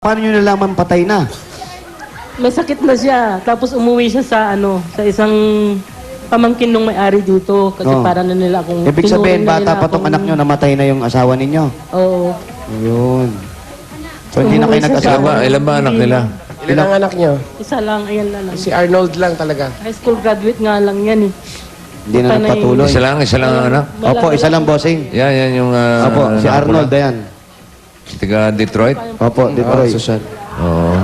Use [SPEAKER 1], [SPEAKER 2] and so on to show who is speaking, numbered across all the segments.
[SPEAKER 1] Paano nyo nalaman patay na?
[SPEAKER 2] May sakit na siya. Tapos umuwi siya sa sa isang pamangkin nung may-ari dito. Kasi
[SPEAKER 1] Oo.
[SPEAKER 2] para na nila akong...
[SPEAKER 1] Ibig sabihin,
[SPEAKER 2] tinuring na
[SPEAKER 1] bata
[SPEAKER 2] nila
[SPEAKER 1] pa tong
[SPEAKER 2] akong-
[SPEAKER 1] anak nyo, namatay na yung asawa ninyo.
[SPEAKER 2] Oo.
[SPEAKER 1] Ayun. So, hindi na kayo
[SPEAKER 2] Umuwi siya
[SPEAKER 1] nag-asawa?
[SPEAKER 2] sa-
[SPEAKER 3] Ilan ba anak nila?
[SPEAKER 4] Ilan ang anak niyo?
[SPEAKER 2] Isa lang, ayan na lang.
[SPEAKER 4] Si Arnold lang talaga.
[SPEAKER 2] High school graduate nga lang yan eh.
[SPEAKER 1] Hindi na
[SPEAKER 2] Panay.
[SPEAKER 1] nagpatuloy.
[SPEAKER 3] Isa lang ang anak?
[SPEAKER 1] Opo, isa lang bossing.
[SPEAKER 3] Yan yung...
[SPEAKER 1] Opo, si Arnold, ayan.
[SPEAKER 3] Taga Detroit?
[SPEAKER 1] Opo, Detroit.
[SPEAKER 3] Oo.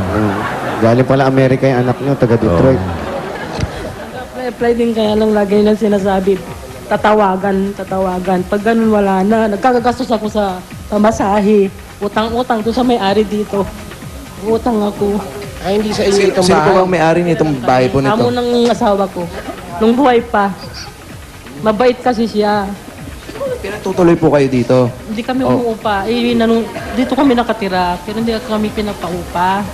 [SPEAKER 1] Galing pala Amerika yung anak nyo, taga Detroit.
[SPEAKER 2] Apply din kaya lang lagi lang sinasabi. Tatawagan. Pag ganun wala na. Nagkakagastos ako sa pamasahe. Utang-utang to sa may-ari dito. Utang ako.
[SPEAKER 4] Ay, hindi sa inyo itong
[SPEAKER 5] Sino po
[SPEAKER 4] bahay.
[SPEAKER 5] ang may-ari nitong bahay po nito?
[SPEAKER 2] Amo ng asawa ko. Nung buhay pa. Mabait kasi siya.
[SPEAKER 5] Pinatutuloy po kayo dito.
[SPEAKER 2] Hindi kami umuupa. Dito kami nakatira. Pero hindi kami pinapaupa.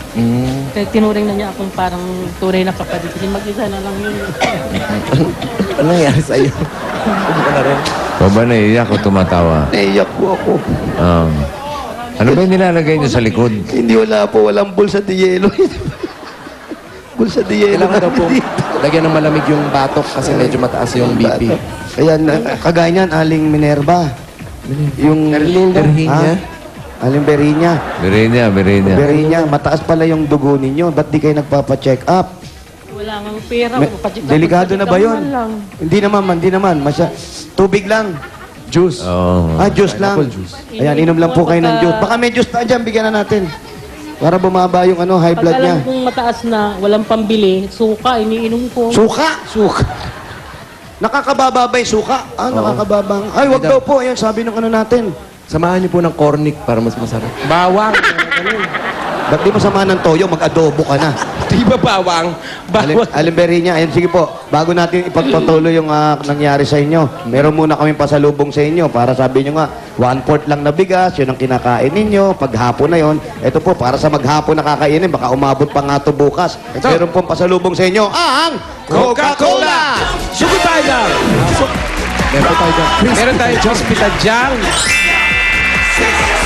[SPEAKER 2] Kaya tinuring na niya akong parang tunay na kapatid. Kasi mag-isa na lang yun.
[SPEAKER 5] Ano nangyari sa iyo? Ano na rin?
[SPEAKER 3] O ba naiiyak o tumatawa?
[SPEAKER 1] Naiyak po ako.
[SPEAKER 3] Ano ba yung nilalagay niyo sa likod?
[SPEAKER 1] Hindi wala po, walang bulsa de yelo. Bulsa de yelo.
[SPEAKER 5] Kailangan daw po lagyan ng malamig yung batok kasi medyo mataas yung BP.
[SPEAKER 1] Ayan, kagaya niyan, Aling Minerva. Yung...
[SPEAKER 5] Berhinya?
[SPEAKER 1] Aling Berinya.
[SPEAKER 3] Berinya.
[SPEAKER 1] Berinya, mataas pala yung dugo ninyo. Ba't di kayo nagpapa-check up?
[SPEAKER 2] Wala nga pera.
[SPEAKER 1] Delikado na ba yun?
[SPEAKER 2] Lang.
[SPEAKER 1] Hindi naman. Tubig lang.
[SPEAKER 5] Juice.
[SPEAKER 3] Oo.
[SPEAKER 1] Juice lang.
[SPEAKER 5] Pineapple juice.
[SPEAKER 1] Ayan, inom lang po kayo ng juice. Baka may juice pa dyan, bigyan na natin. Para bumaba yung high
[SPEAKER 2] Pag
[SPEAKER 1] blood niya.
[SPEAKER 2] alam kong mataas na, walang pambili, suka, iniinom ko.
[SPEAKER 1] Suka! Nakakababa ba yung suka? Nakakababa. Ay, wag daw po. Ayan, sabi ng natin.
[SPEAKER 5] Samahan niyo po ng cornic para mas masarap.
[SPEAKER 4] Bawang.
[SPEAKER 1] Ba't di mo sama ng toyo, mag-adobo ka na.
[SPEAKER 4] Di ba bawang? Bawang.
[SPEAKER 1] Alimberi niya, ayun, sige po. Bago natin ipagpatuloy yung nangyari sa inyo, meron muna kaming pasalubong sa inyo para sabi nyo nga, 1/4 lang na bigas, yun ang kinakain ninyo. Paghapon na yun, ito po, para sa maghapon na kakainin, baka umabot pa nga ito bukas. Meron pong pasalubong sa inyo, ang Coca-Cola!
[SPEAKER 4] Sugo tayo dyan.
[SPEAKER 5] Meron tayo dyan.
[SPEAKER 4] Meron tayo crispy tadyang.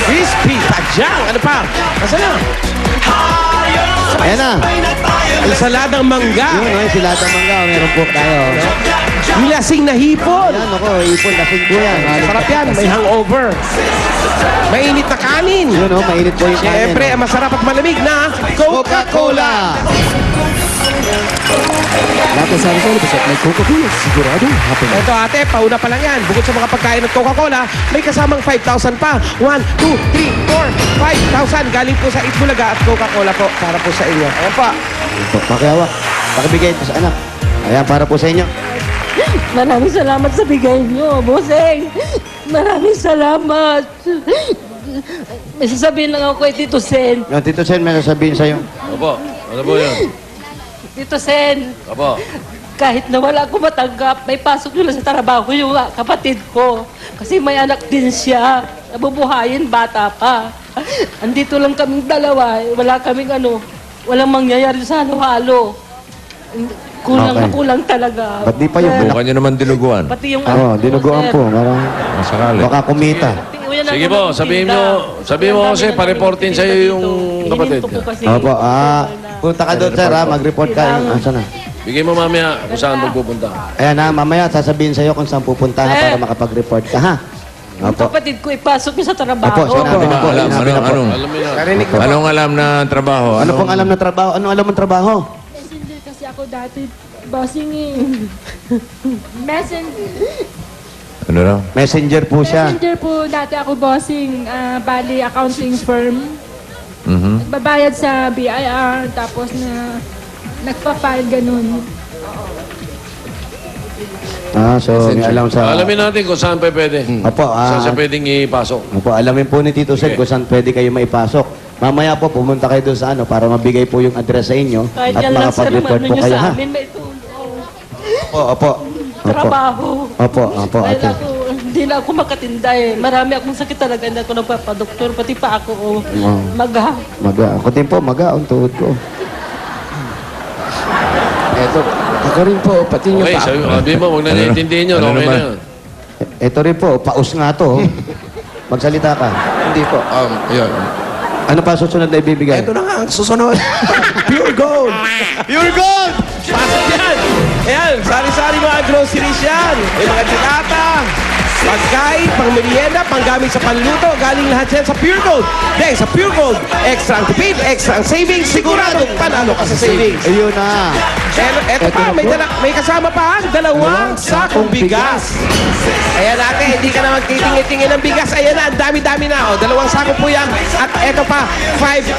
[SPEAKER 4] Crispy tadyang. Ano pa? Nasaan na?
[SPEAKER 1] Ayan na.
[SPEAKER 4] Ensaladang mangga.
[SPEAKER 1] Yun, ay, silata mangga, meron po tayo.
[SPEAKER 4] Nilasing na hipon.
[SPEAKER 1] Ayan, ako, ipon, lasing po yan.
[SPEAKER 4] Sarap yan. May hangover. Mainit na kanin.
[SPEAKER 1] Yun, mainit po yung kanin.
[SPEAKER 4] Siyempre, ang masarap at malamig na
[SPEAKER 1] Coca-Cola!
[SPEAKER 5] Lahat ng sari-sari basta may Coca-Cola. Sigurado, happy na.
[SPEAKER 4] Ito ate, pauna pa lang yan. Bukod sa mga pagkain at Coca-Cola, may kasamang 5,000 pa. 1, 2, 3, 4, 5,000. Galing po sa Itbulaga at Coca-Cola po. Para po sa inyo. Ayan po.
[SPEAKER 1] Pakihawak. Pakibigay ito sa anak. Ayan, para po sa inyo.
[SPEAKER 2] Maraming salamat sa bigay niyo, bossing. Maraming salamat. May sasabihin lang ako kay Tito Sen.
[SPEAKER 1] Yung Tito Sen, may sasabihin sa'yo.
[SPEAKER 3] Opo. Ano po yun?
[SPEAKER 2] Tito Sen,
[SPEAKER 3] Opo.
[SPEAKER 2] kahit na wala akong matanggap, may pasok nila sa trabaho yung kapatid ko. Kasi may anak din siya. Nabubuhayin, bata pa. Andito lang kaming dalawa. Wala kaming walang mangyayari sa halo-halo. Kulang na
[SPEAKER 1] Okay.
[SPEAKER 2] kulang talaga.
[SPEAKER 1] Ba't di pa yung
[SPEAKER 3] Bukan niyo naman dinuguan.
[SPEAKER 2] Pati yung
[SPEAKER 1] Oo, dinuguan
[SPEAKER 2] sir.
[SPEAKER 1] po. Marang,
[SPEAKER 3] Masakali.
[SPEAKER 1] baka kumita.
[SPEAKER 2] Uyan na
[SPEAKER 6] Sige
[SPEAKER 2] naman
[SPEAKER 6] po,
[SPEAKER 2] ang
[SPEAKER 6] sabihin
[SPEAKER 2] tinda.
[SPEAKER 6] mo
[SPEAKER 2] Ang
[SPEAKER 6] kasi
[SPEAKER 2] dami na
[SPEAKER 6] pa-reportin
[SPEAKER 2] namin
[SPEAKER 6] sa'yo
[SPEAKER 2] tinda
[SPEAKER 6] yung
[SPEAKER 2] dito.
[SPEAKER 6] kapatid
[SPEAKER 2] Hininto ko
[SPEAKER 6] niya.
[SPEAKER 2] kasi.
[SPEAKER 1] Opo, punta ka doon, sir, Mag-report ka. Asa na?
[SPEAKER 6] Bigay mo mamaya kung saan magpupunta.
[SPEAKER 1] Ayan na, mamaya sasabihin sa'yo kung saan pupunta ha, para makapag-report ka, ha?
[SPEAKER 2] Ang
[SPEAKER 1] Opo.
[SPEAKER 2] kapatid ko, ipasok niya sa trabaho.
[SPEAKER 1] Opo, sinabi na po.
[SPEAKER 3] Alam,
[SPEAKER 1] Sinabi na po.
[SPEAKER 6] Alam mo na.
[SPEAKER 4] Narinig ko.
[SPEAKER 3] Anong alam na trabaho?
[SPEAKER 1] Ano pong alam na trabaho? Anong alam mong trabaho?
[SPEAKER 7] Messenger kasi ako dati, bossing eh. Messenger.
[SPEAKER 3] Ano raw?
[SPEAKER 1] Messenger po siya.
[SPEAKER 7] Messenger po dati ako bossing, bali accounting firm. Babayad sa BIR, tapos nagpa-file ganun.
[SPEAKER 1] So may alam sa...
[SPEAKER 6] Alamin natin kung saan pa pwede.
[SPEAKER 1] Opo,
[SPEAKER 6] Saan siya pwedeng ipasok.
[SPEAKER 1] Opo, alamin po ni Tito Sen kung saan pwede kayo maipasok. Mamaya po, pumunta kayo doon sa para mabigay po yung address sa inyo
[SPEAKER 2] Kahit
[SPEAKER 1] at
[SPEAKER 2] yan lang sir,
[SPEAKER 1] makapag-report
[SPEAKER 2] ano
[SPEAKER 1] po
[SPEAKER 2] nyo
[SPEAKER 1] kayo,
[SPEAKER 2] sa
[SPEAKER 1] ha?
[SPEAKER 2] amin, may tulong.
[SPEAKER 1] Opo, opo.
[SPEAKER 2] Trabaho.
[SPEAKER 1] Opo,
[SPEAKER 2] Dahil
[SPEAKER 1] ate.
[SPEAKER 2] hindi na ako makatinda eh. Marami akong sakit talaga. Hindi ako nagpapadoktor. Pati pa ako, maga.
[SPEAKER 1] Ako din po, ang tuhod ko.
[SPEAKER 4] Eto, ako rin po, pati nyo
[SPEAKER 6] Okay,
[SPEAKER 4] pa.
[SPEAKER 6] sabi mo, huwag na naiintindihin nyo.
[SPEAKER 3] Ano
[SPEAKER 6] Okay na
[SPEAKER 3] naman?
[SPEAKER 6] yun.
[SPEAKER 1] Ito rin po, paus nga to. Magsalita ka.
[SPEAKER 4] Hindi po. Yun.
[SPEAKER 1] Ano pa susunod na ibibigay?
[SPEAKER 5] Ito na nga ang susunod. Pure gold.
[SPEAKER 1] Pure gold!
[SPEAKER 4] Pasok yan! Ayan, sari-sari mga groceries yan. May mga dilata, pagkain, pang merienda, panggamit sa panluto. Galing lahat yan sa Pure Gold. Dahil sa Pure Gold, extra ang tipid, extra ang savings. Siguradong panalo ka sa savings.
[SPEAKER 1] Ayun na.
[SPEAKER 4] Eto pa, may kasama pa ang dalawang sakong bigas. Ayan natin, hindi ka na magtitingin-tingin ng bigas. Ayan na, ang dami-dami na. O, dalawang sako po yan. At eto pa, 5,000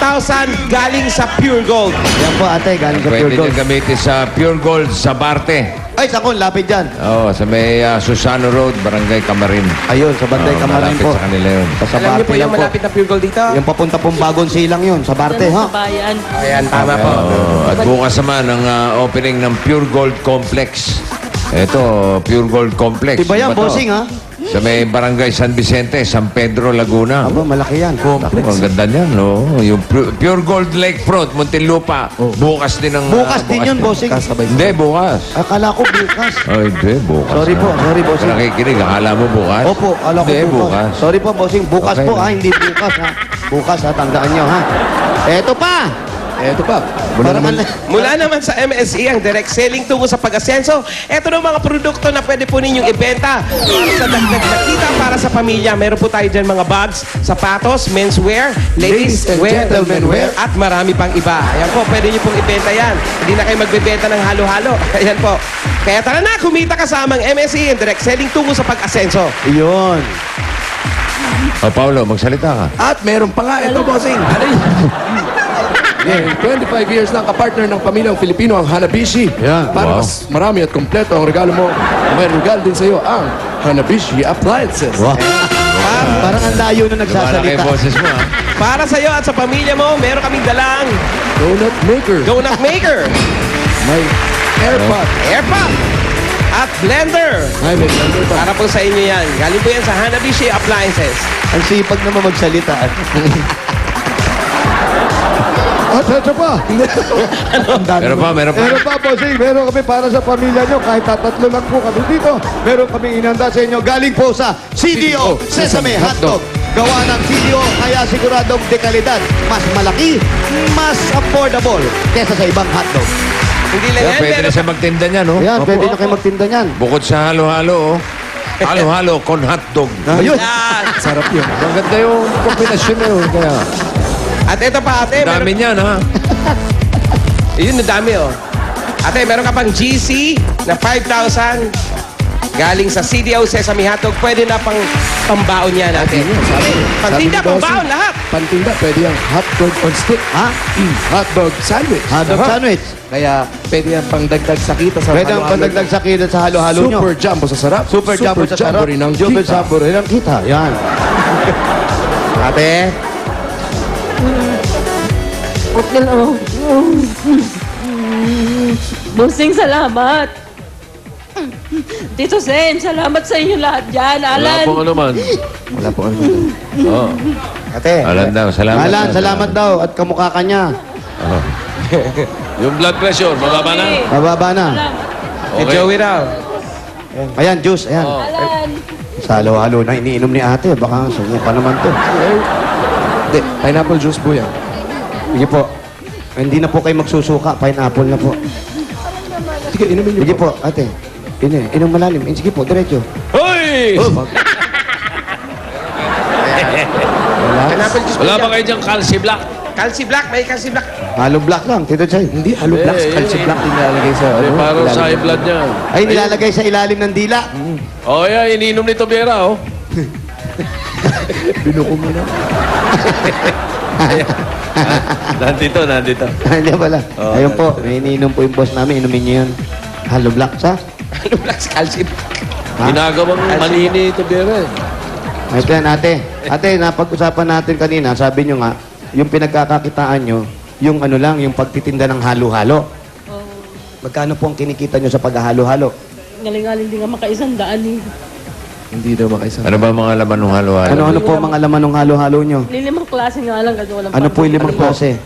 [SPEAKER 4] galing sa Pure Gold.
[SPEAKER 1] Yan po ate, galing sa Pure
[SPEAKER 3] Pwede
[SPEAKER 1] Gold.
[SPEAKER 3] nyo gamitin sa Pure Gold sa Barte.
[SPEAKER 1] Ay, sakon, lapit dyan.
[SPEAKER 3] Oo, sa may Susano Road, Barangay Camarin.
[SPEAKER 1] Ayun, sa Banday
[SPEAKER 3] Oo,
[SPEAKER 1] Kamarin
[SPEAKER 3] malapit
[SPEAKER 1] po.
[SPEAKER 3] sa kanila yun.
[SPEAKER 1] Sa
[SPEAKER 4] Alam niyo
[SPEAKER 1] Barte
[SPEAKER 4] po
[SPEAKER 1] lang
[SPEAKER 4] yung
[SPEAKER 1] po.
[SPEAKER 4] malapit na Pure Gold dito?
[SPEAKER 1] Yung papunta pong bagong silang yun, sa Barte,
[SPEAKER 2] Diyan
[SPEAKER 1] ha?
[SPEAKER 2] sa bayan.
[SPEAKER 4] Ayan, tama po.
[SPEAKER 3] Oo, at bukas naman ang opening ng Pure Gold Complex. Ito, Pure Gold Complex.
[SPEAKER 1] Iba yan,
[SPEAKER 3] Iba to.
[SPEAKER 1] bossing, ha?
[SPEAKER 3] Sa may Barangay San Vicente, San Pedro, Laguna.
[SPEAKER 1] Aba, malaki yan.
[SPEAKER 3] Naku, ang ganda niyan, no? Yung Pure Gold Lakefront, Muntinlupa. Bukas din ang...
[SPEAKER 1] Bukas din yun, bossing.
[SPEAKER 5] Kasabay.
[SPEAKER 3] Hindi, bukas.
[SPEAKER 1] Akala ko bukas.
[SPEAKER 3] Ay, hindi, bukas.
[SPEAKER 1] Sorry po, sorry, bossing.
[SPEAKER 3] Nakikinig, akala mo bukas?
[SPEAKER 1] Opo, akala ko
[SPEAKER 3] Hindi,
[SPEAKER 1] bukas. Sorry po, bossing. Bukas
[SPEAKER 3] Okay
[SPEAKER 1] po,
[SPEAKER 3] lang.
[SPEAKER 1] ha? Hindi bukas, ha? Bukas, ha? Tandaan nyo, ha? Eto pa!
[SPEAKER 5] Ito pa.
[SPEAKER 1] Parang
[SPEAKER 4] Mula naman sa MSE, ang direct selling tungo sa pag-asenso. Ito na mga produkto na pwede po ninyong ibenta para sa dagdag na kita para sa pamilya. Meron po tayo dyan mga bags, sapatos, menswear, ladies
[SPEAKER 5] Ladies and
[SPEAKER 4] wear,
[SPEAKER 5] gentlemen wear.
[SPEAKER 4] at marami pang iba. Ayan po, pwede nyo pong ibenta yan. Hindi na kayo magbebenta ng halo-halo. Ayan po. Kaya tara na, kumita kasamang MSE, ang direct selling tungo sa pag-asenso.
[SPEAKER 1] Yun.
[SPEAKER 3] O, Paolo, magsalita ka.
[SPEAKER 5] At meron pa nga ito, bossing. Yeah, 25 years na kapartner ng pamilyang Filipino ang Hanabishi.
[SPEAKER 1] Yeah.
[SPEAKER 5] Para
[SPEAKER 3] Wow.
[SPEAKER 5] mas marami at kompleto ang regalo mo, may regalo din sa iyo ang Hanabishi Appliances.
[SPEAKER 1] Wow. Parang ang layo na
[SPEAKER 3] Wala kayo
[SPEAKER 1] nagsasalita.
[SPEAKER 3] boses mo, ha?
[SPEAKER 4] Para sa iyo at sa pamilya mo, meron kaming dalang
[SPEAKER 5] Donut Maker.
[SPEAKER 4] donut maker,
[SPEAKER 5] May AirPod.
[SPEAKER 4] airpot, at blender.
[SPEAKER 5] Ay, may blender pa.
[SPEAKER 4] Para po sa inyo yan. Galing po yan sa Hanabishi Appliances.
[SPEAKER 1] Ang sipag naman magsalita.
[SPEAKER 8] At ito pa.
[SPEAKER 3] Meron pa, meron pa.
[SPEAKER 8] Meron pa, bossing. Meron kami para sa pamilya nyo. Kahit tatatlo lang po kami dito. Meron kami inanda sa inyo. Galing po sa
[SPEAKER 1] CDO Sesame Hotdog. Gawa ng CDO, kaya siguradong dekalidad. Mas malaki, mas affordable kesa sa ibang hotdog.
[SPEAKER 4] Hindi lang
[SPEAKER 3] Kaya
[SPEAKER 4] yan,
[SPEAKER 3] pwede
[SPEAKER 4] pero
[SPEAKER 3] na siya magtinda niyan, no?
[SPEAKER 1] Ayan, pwede na kayo magtinda niyan.
[SPEAKER 3] Bukod sa halo-halo, oh. Halo-halo con hotdog.
[SPEAKER 1] Ayun.
[SPEAKER 4] yan.
[SPEAKER 5] Sarap yun.
[SPEAKER 3] Ang ganda yung kombinasyon na yun. Kaya,
[SPEAKER 4] At ito pa, ate.
[SPEAKER 3] dami niyan, ha?
[SPEAKER 4] Yun, ang dami, oh. Ate, meron ka pang GC na 5,000 galing sa CDO Sesame Hotdog. Pwede na pambaon yan, ate. Pantinda, pambaon, lahat.
[SPEAKER 5] Pantinda, pwede yung hotdog on stick.
[SPEAKER 1] Ha?
[SPEAKER 5] Hotdog sandwich.
[SPEAKER 1] Hotdog sandwich.
[SPEAKER 5] Kaya pwede yung pangdagdag sa kita sa
[SPEAKER 1] Pwede ang
[SPEAKER 5] halo-halo.
[SPEAKER 1] pandagdag sa kilid sa halo-halo nyo.
[SPEAKER 5] Super jumbo sa sarap.
[SPEAKER 1] Super jumbo sa sarap.
[SPEAKER 5] rin ang
[SPEAKER 1] Jumbo
[SPEAKER 5] kita.
[SPEAKER 1] jumbo rin ang kita. Yan.
[SPEAKER 4] Ate,
[SPEAKER 2] Okay lang. Busing, salamat. Tito Sen, salamat sa inyo lahat dyan.
[SPEAKER 6] Wala
[SPEAKER 2] Alan,
[SPEAKER 6] pong ano man.
[SPEAKER 5] Wala po ano.
[SPEAKER 6] Oo.
[SPEAKER 1] Ate.
[SPEAKER 3] Alan daw, salamat.
[SPEAKER 1] Alan, salamat daw. At kamukha ka niya.
[SPEAKER 6] Yung blood pressure, mababa na.
[SPEAKER 1] Mababa na.
[SPEAKER 4] si
[SPEAKER 6] Okay.
[SPEAKER 4] Joey raw.
[SPEAKER 1] Ayan, juice. Ayan.
[SPEAKER 2] Alan.
[SPEAKER 1] Sa halo-halo na iniinom ni ate. Baka sunyo pa naman to.
[SPEAKER 5] Hindi, pineapple juice po yan.
[SPEAKER 1] Sige po. Hindi na po kayo magsusuka. Pineapple na po.
[SPEAKER 5] Sige, inumin niyo
[SPEAKER 1] Sige po, ate. Inom malalim. Sige po, diretso.
[SPEAKER 6] Hoy!
[SPEAKER 4] Pineapple juice.
[SPEAKER 6] Wala ba kayo dyan calci black?
[SPEAKER 4] Calci Black, may Calci Black.
[SPEAKER 1] Halo black lang, Tito Chay.
[SPEAKER 5] Hindi, halo
[SPEAKER 6] Eh,
[SPEAKER 5] black.
[SPEAKER 6] eh,
[SPEAKER 5] Calcium
[SPEAKER 6] eh.
[SPEAKER 5] black din nilalagay sa
[SPEAKER 6] Eh, parang sa
[SPEAKER 5] ilalim.
[SPEAKER 6] high blood niya.
[SPEAKER 1] Ay, nilalagay sa ilalim ng dila.
[SPEAKER 6] Oh, yeah, iniinom ni Tobiera, oh.
[SPEAKER 5] Binuko mo na.
[SPEAKER 6] Nandito.
[SPEAKER 1] Hindi pala. Ayun po, may iniinom po yung boss namin. Inumin niyo yun. Halo black sa?
[SPEAKER 4] Ano Black? Calci Black.
[SPEAKER 6] Ginagawang mali ni Tobiera, eh.
[SPEAKER 1] Ito yan, ate. Ate, napag-usapan natin kanina, sabi nyo nga, yung pinagkakakitaan nyo, yung ano lang, yung pagtitinda ng halo-halo. Magkano po ang kinikita nyo sa paghahalo-halo?
[SPEAKER 2] Galing-galing din nga makaisandaan eh.
[SPEAKER 5] Hindi daw makaisa.
[SPEAKER 3] Ano ba mga laman ng halo-halo?
[SPEAKER 1] Ano-ano po ang mga laman ng halo-halo nyo?
[SPEAKER 2] Lilimang klase nga lang kasi walang
[SPEAKER 1] Ano po yung limang klase?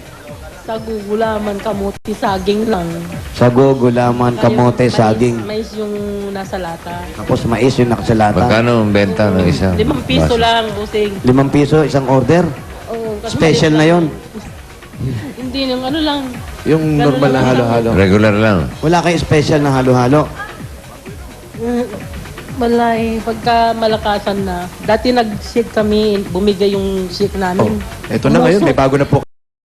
[SPEAKER 2] Sa gugulaman, kamuti, saging lang.
[SPEAKER 1] Sago, gulaman, kamote,
[SPEAKER 2] Mais-
[SPEAKER 1] saging.
[SPEAKER 2] Mais yung nasa lata.
[SPEAKER 1] Tapos mais yung nakasalata.
[SPEAKER 3] Magkano ang benta ng isa?
[SPEAKER 2] 5 piso
[SPEAKER 3] baso?
[SPEAKER 2] lang, busing.
[SPEAKER 1] 5 piso, isang order.
[SPEAKER 2] Oo.
[SPEAKER 1] Special na yon.
[SPEAKER 2] Hindi yung ano lang.
[SPEAKER 5] Yung
[SPEAKER 2] Ganun
[SPEAKER 5] normal na
[SPEAKER 2] lang.
[SPEAKER 5] halo-halo.
[SPEAKER 3] Regular lang.
[SPEAKER 1] Wala kayo special na halo-halo.
[SPEAKER 2] Wala eh, pagka malakasan na. Dati nag-shake kami, bumigay yung shake namin.
[SPEAKER 5] Ito na ngayon, may bago na po